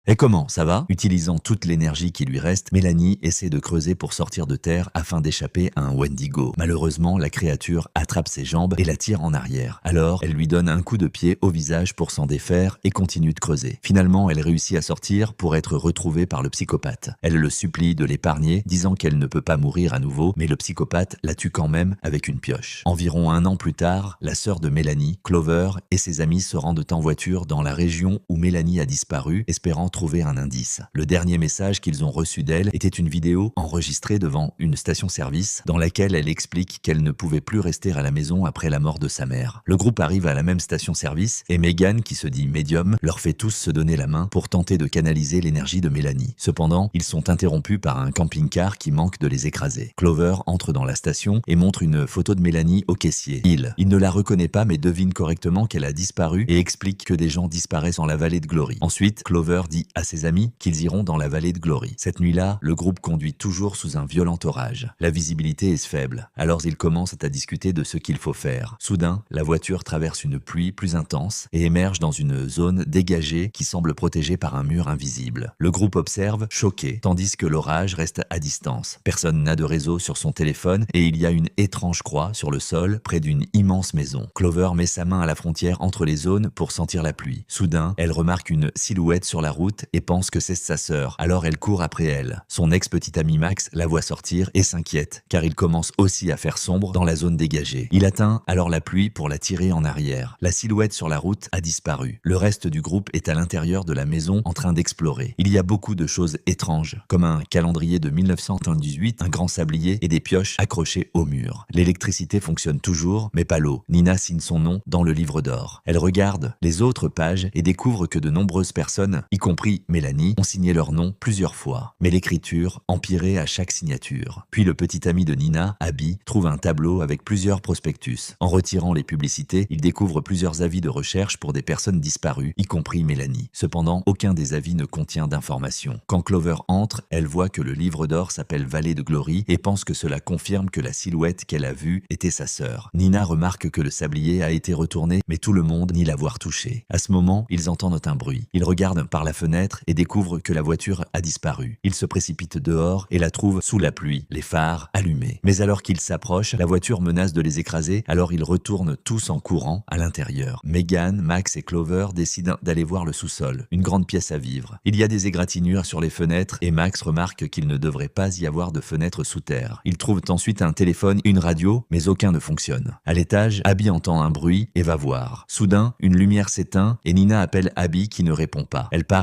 Et comment, ça va? Utilisant toute l'énergie qui lui reste, Mélanie essaie de creuser pour sortir de terre afin d'échapper à un Wendigo. Malheureusement, la créature attrape ses jambes et la tire en arrière. Alors, elle lui donne un coup de pied au visage pour s'en défaire et continue de creuser. Finalement, elle réussit à sortir pour être retrouvée par le psychopathe. Elle le supplie de l'épargner, disant qu'elle ne peut pas mourir à nouveau, mais le psychopathe la tue quand même avec une pioche. Environ un an plus tard, la sœur de Mélanie, Clover, et ses amis se rendent en voiture dans la région où Mélanie a disparu, espérant trouver un indice. Le dernier message qu'ils ont reçu d'elle était une vidéo enregistrée devant une station-service dans laquelle elle explique qu'elle ne pouvait plus rester à la maison après la mort de sa mère. Le groupe arrive à la même station-service et Megan, qui se dit médium, leur fait tous se donner la main pour tenter de canaliser l'énergie de Mélanie. Cependant, ils sont interrompus par un camping-car qui manque de les écraser. Clover entre dans la station et montre une photo de Mélanie au caissier. Il ne la reconnaît pas mais devine correctement qu'elle a disparu et explique que des gens disparaissent en la vallée de Glory. Ensuite, Clover dit à ses amis qu'ils iront dans la vallée de Glory. Cette nuit-là, le groupe conduit toujours sous un violent orage. La visibilité est faible, alors ils commencent à discuter de ce qu'il faut faire. Soudain, la voiture traverse une pluie plus intense et émerge dans une zone dégagée qui semble protégée par un mur invisible. Le groupe observe, choqué, tandis que l'orage reste à distance. Personne n'a de réseau sur son téléphone et il y a une étrange croix sur le sol près d'une immense maison. Clover met sa main à la frontière entre les zones pour sentir la pluie. Soudain, elle remarque une silhouette sur la route et pense que c'est sa sœur, alors elle court après elle. Son ex-petit ami Max la voit sortir et s'inquiète, car il commence aussi à faire sombre dans la zone dégagée. Il atteint alors la pluie pour la tirer en arrière. La silhouette sur la route a disparu. Le reste du groupe est à l'intérieur de la maison en train d'explorer. Il y a beaucoup de choses étranges, comme un calendrier de 1918, un grand sablier et des pioches accrochées au mur. L'électricité fonctionne toujours, mais pas l'eau. Nina signe son nom dans le livre d'or. Elle regarde les autres pages et découvre que de nombreuses personnes, y compris Mélanie, ont signé leur nom plusieurs fois. Mais l'écriture empirait à chaque signature. Puis le petit ami de Nina, Abby, trouve un tableau avec plusieurs prospectus. En retirant les publicités, il découvre plusieurs avis de recherche pour des personnes disparues, y compris Mélanie. Cependant, aucun des avis ne contient d'informations. Quand Clover entre, elle voit que le livre d'or s'appelle Vallée de Glory et pense que cela confirme que la silhouette qu'elle a vue était sa sœur. Nina remarque que le sablier a été retourné, mais tout le monde nie l'avoir touché. À ce moment, ils entendent un bruit. Ils regardent par la fenêtre et découvrent que la voiture a disparu. Ils se précipitent dehors et la trouvent sous la pluie, les phares allumés. Mais alors qu'ils s'approchent, la voiture menace de les écraser, alors ils retournent tous en courant à l'intérieur. Megan, Max et Clover décident d'aller voir le sous-sol, une grande pièce à vivre. Il y a des égratignures sur les fenêtres et Max remarque qu'il ne devrait pas y avoir de fenêtres sous terre. Ils trouvent ensuite un téléphone et une radio, mais aucun ne fonctionne. À l'étage, Abby entend un bruit et va voir. Soudain, une lumière s'éteint et Nina appelle Abby qui ne répond pas. Elle part